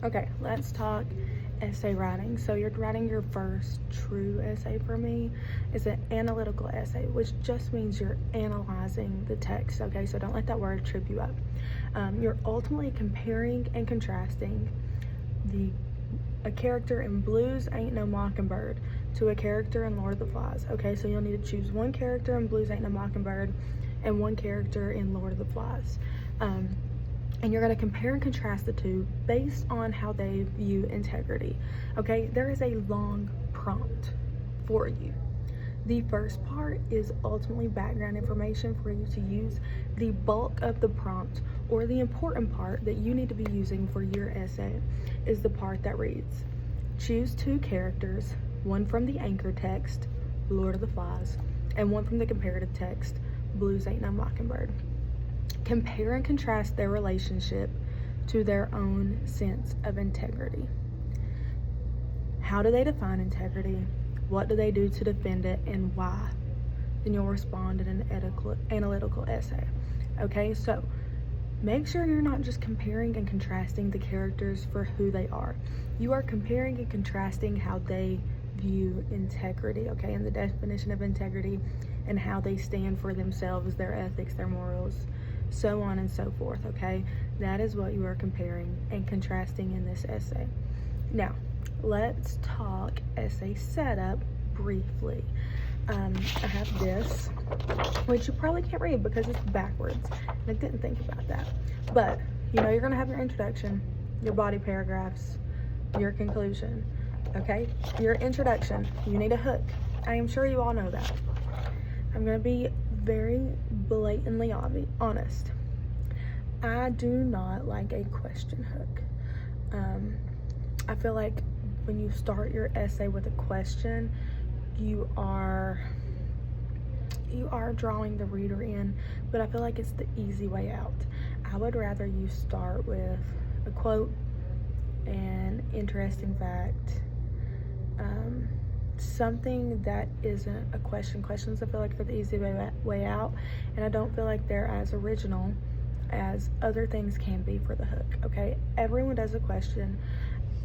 Okay, let's talk essay writing. So you're writing your first true essay for me is an analytical essay, which just means you're analyzing the text. Okay, so don't let that word trip you up. You're ultimately comparing and contrasting a character in Blues Ain't No Mockingbird to a character in Lord of the Flies. Okay, so you'll need to choose one character in Blues Ain't No Mockingbird and one character in Lord of the Flies. And you're going to compare and contrast the two based on how they view integrity. Okay, there is a long prompt for you. The first part is ultimately background information for you to use. The bulk of the prompt, or the important part that you need to be using for your essay, is the part that reads, choose two characters, one from the anchor text, Lord of the Flies, and one from the comparative text, Blues Ain't No Mockingbird. Compare and contrast their relationship to their own sense of integrity. How do they define integrity? What do they do to defend it, and why? Then you'll respond in an analytical essay. Okay, so make sure you're not just comparing and contrasting the characters for who they are. You are comparing and contrasting how they view integrity, okay, and the definition of integrity and how they stand for themselves, their ethics, their morals, so on and so forth, okay? That is what you are comparing and contrasting in this essay. Now, let's talk essay setup briefly. I have this, which you probably can't read because it's backwards, and I didn't think about that. But, you're gonna have your introduction, your body paragraphs, your conclusion, okay? Your introduction, you need a hook. I am sure you all know that. I'm gonna be very blatantly honest. I do not like a question hook. I feel like when you start your essay with a question, you are drawing the reader in, but I feel like it's the easy way out. I would rather you start with a quote, an interesting fact, something that isn't a question. Questions, I feel like, are the easy way out, and I don't feel like they're as original as other things can be for the hook, okay? Everyone does a question.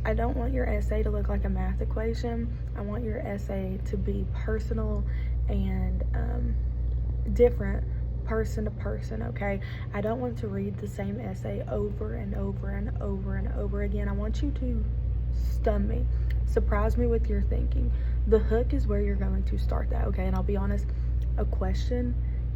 I don't want your essay to look like a math equation. I want your essay to be personal and different person to person, okay? I don't want to read the same essay over and over and over and over again. I want you to stun me, surprise me with your thinking. The hook is where you're going to start that, okay? And I'll be honest, a question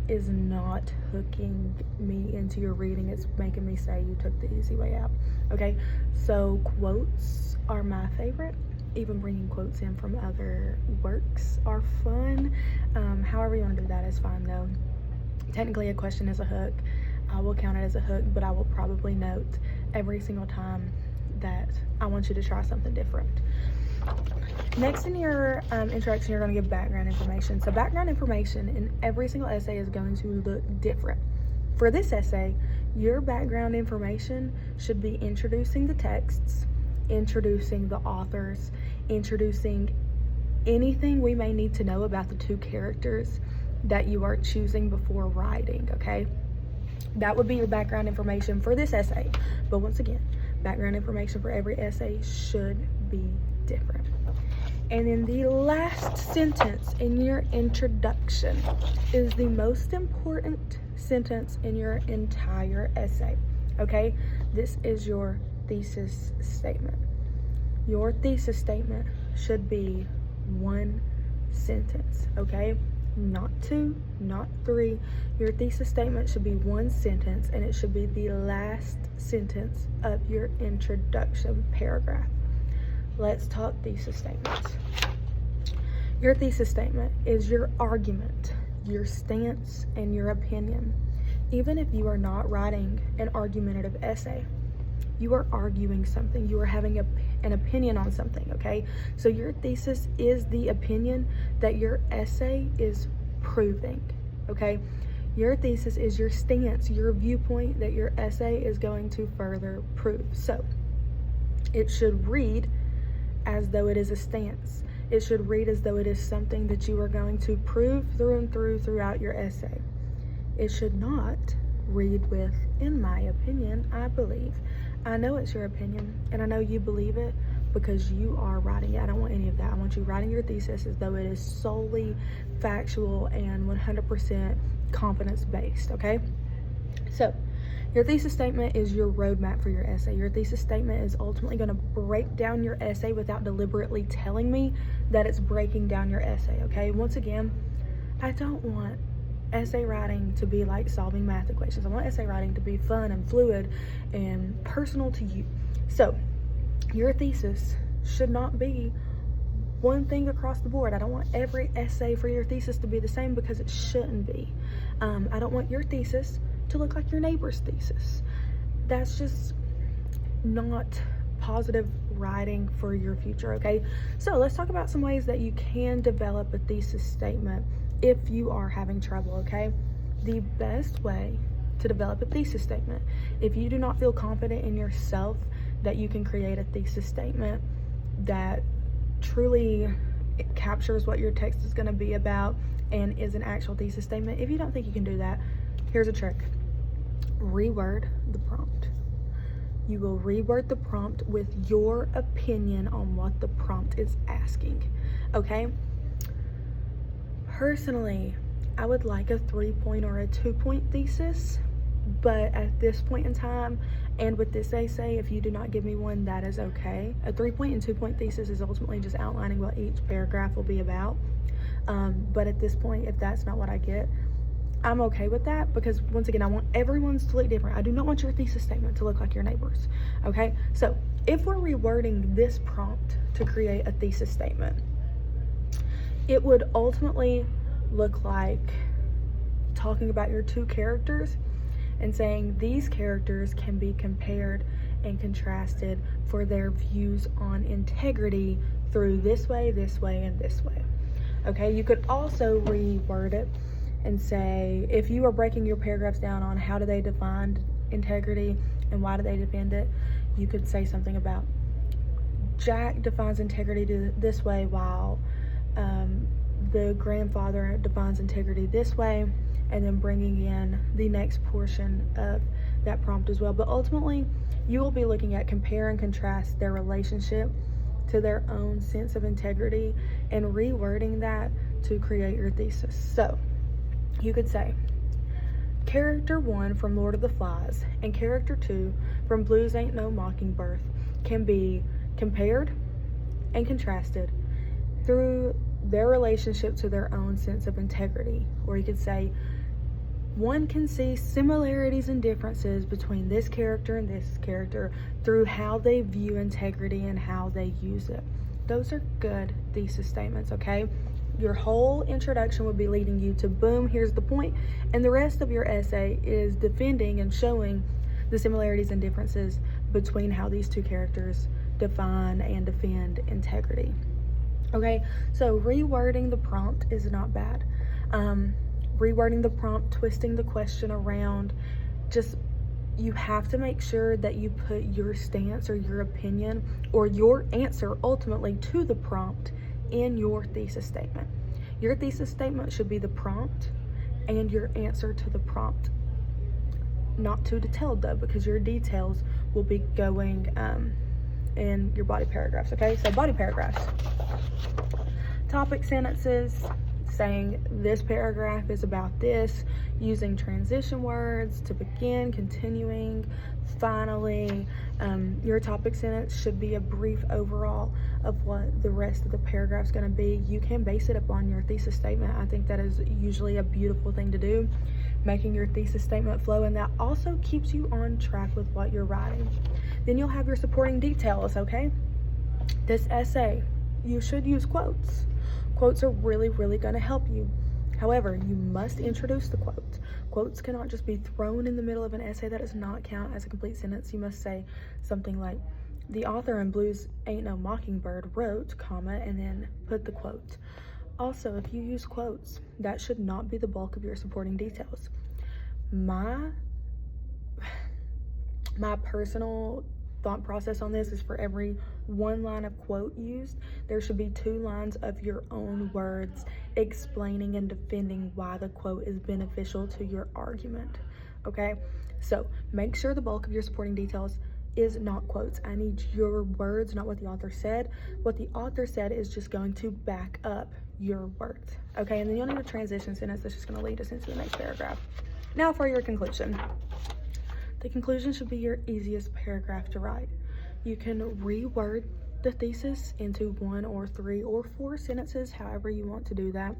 is not hooking me into your reading. It's making me say you took the easy way out, okay? So quotes are my favorite. Even bringing quotes in from other works are fun. However you want to do that is fine, though. Technically, a question is a hook. I will count it as a hook, but I will probably note every single time that I want you to try something different. Next, in your introduction, you're going to give background information. So background information in every single essay is going to look different. For this essay, your background information should be introducing the texts, introducing the authors, introducing anything we may need to know about the two characters that you are choosing before writing, okay? That would be your background information for this essay. But once again, background information for every essay should be different. And then the last sentence in your introduction is the most important sentence in your entire essay, okay? This is your thesis statement. Your thesis statement should be one sentence, okay? Not two, not three. Your thesis statement should be one sentence, and it should be the last sentence of your introduction paragraph. Let's talk thesis statements. Your thesis statement is your argument, your stance, and your opinion. Even if you are not writing an argumentative essay, you are arguing something. You are having an opinion on something, okay? So your thesis is the opinion that your essay is proving, okay? Your thesis is your stance, your viewpoint that your essay is going to further prove. So it should read as though it is a stance. It should read as though it is something that you are going to prove through and through throughout your essay. It should not read with, in my opinion, I believe. I know it's your opinion, and I know you believe it because you are writing it. I don't want any of that. I want you writing your thesis as though it is solely factual and 100% confidence based, okay? So, your thesis statement is your roadmap for your essay. Your thesis statement is ultimately going to break down your essay without deliberately telling me that it's breaking down your essay, okay? Once again, I don't want essay writing to be like solving math equations. I want essay writing to be fun and fluid and personal to you. So, your thesis should not be one thing across the board. I don't want every essay for your thesis to be the same because it shouldn't be. I don't want your thesis to look like your neighbor's thesis. That's just not positive writing for your future, okay? So let's talk about some ways that you can develop a thesis statement if you are having trouble, okay? The best way to develop a thesis statement, if you do not feel confident in yourself that you can create a thesis statement that truly captures what your text is going to be about and is an actual thesis statement, if you don't think you can do that, here's a trick. Reword the prompt. You will reword the prompt with your opinion on what the prompt is asking, okay? Personally, I would like a 3-point or a 2-point thesis, but at this point in time, and with this essay, if you do not give me one, that is okay. A 3-point and 2-point thesis is ultimately just outlining what each paragraph will be about. But at this point, if that's not what I get, I'm okay with that because, once again, I want everyone's to look different. I do not want your thesis statement to look like your neighbor's, okay? So if we're rewording this prompt to create a thesis statement, it would ultimately look like talking about your two characters and saying these characters can be compared and contrasted for their views on integrity through this way, and this way. Okay, you could also reword it and say, if you are breaking your paragraphs down on how do they define integrity and why do they defend it, you could say something about Jack defines integrity this way while the grandfather defines integrity this way, and then bringing in the next portion of that prompt as well. But ultimately, you will be looking at compare and contrast their relationship to their own sense of integrity and rewording that to create your thesis. So you could say, character 1 from Lord of the Flies and character 2 from Blues Ain't No Mockingbird can be compared and contrasted through their relationship to their own sense of integrity. Or you could say, one can see similarities and differences between this character and this character through how they view integrity and how they use it. Those are good thesis statements, okay? Your whole introduction would be leading you to boom, here's the point, and the rest of your essay is defending and showing the similarities and differences between how these two characters define and defend integrity. Okay, so rewording the prompt is not bad. Rewording the prompt, twisting the question around, just you have to make sure that you put your stance or your opinion or your answer ultimately to the prompt in your thesis statement. Your thesis statement should be the prompt and your answer to the prompt. Not too detailed though, because your details will be going in your body paragraphs, okay? So body paragraphs. Topic sentences, saying this paragraph is about this, using transition words to begin, continuing, finally. Your topic sentence should be a brief overall of what the rest of the paragraph is going to be. You can base it upon your thesis statement. I think that is usually a beautiful thing to do, making your thesis statement flow, and that also keeps you on track with what you're writing. Then you'll have your supporting details, okay? This essay, you should use quotes. Quotes are really, really going to help you. However, you must introduce the quote. Quotes cannot just be thrown in the middle of an essay. That does not count as a complete sentence. You must say something like, the author in Blues Ain't No Mockingbird wrote, comma, and then put the quote. Also, if you use quotes, that should not be the bulk of your supporting details. My personal thought process on this is for every one line of quote used, there should be 2 lines of your own words explaining and defending why the quote is beneficial to your argument, okay? So make sure the bulk of your supporting details is not quotes. I need your words, not what the author said. What the author said is just going to back up your words, okay? And then you'll need a transition sentence that's just going to lead us into the next paragraph. Now for your conclusion. The conclusion should be your easiest paragraph to write. You can reword the thesis into 1 or 3 or 4 sentences, however you want to do that,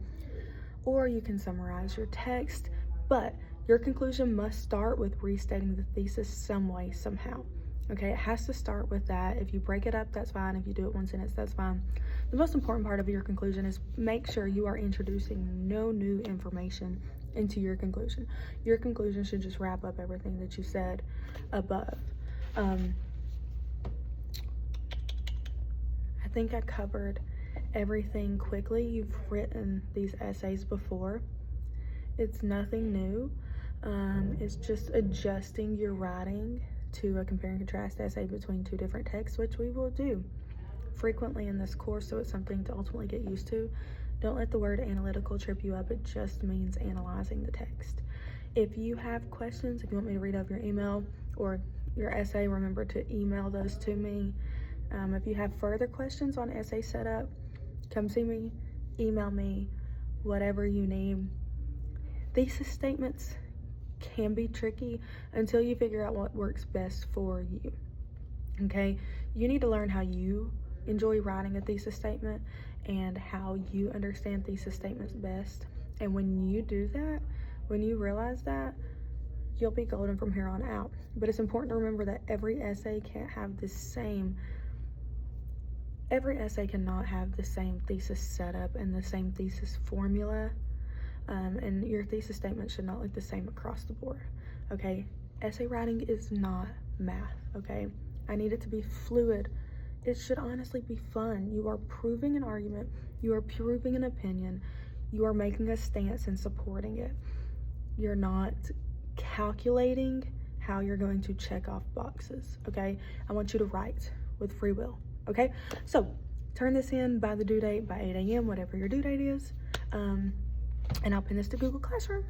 or you can summarize your text, but your conclusion must start with restating the thesis some way, somehow. Okay, it has to start with that. If you break it up, that's fine. If you do it one sentence, that's fine. The most important part of your conclusion is make sure you are introducing no new information into your conclusion. Your conclusion should just wrap up everything that you said above. I think I covered everything quickly. You've written these essays before. It's nothing new. It's just adjusting your writing to a compare and contrast essay between 2 different texts, which we will do frequently in this course, so it's something to ultimately get used to. Don't let the word analytical trip you up. It just means analyzing the text. If you have questions, if you want me to read over your email or your essay, remember to email those to me. If you have further questions on essay setup, come see me, email me, whatever you need. Thesis statements can be tricky until you figure out what works best for you, okay? You need to learn how you enjoy writing a thesis statement and how you understand thesis statements best. And when you do that, when you realize that, you'll be golden from here on out. But it's important to remember that every essay cannot have the same thesis setup and the same thesis formula. And your thesis statement should not look the same across the board, okay? Essay writing is not math, okay? I need it to be fluid. It should honestly be fun. You are proving an argument. You are proving an opinion. You are making a stance and supporting it. You're not calculating how you're going to check off boxes, okay? I want you to write with free will, okay? So turn this in by the due date, by 8 a.m., whatever your due date is. And I'll pin this to Google Classroom.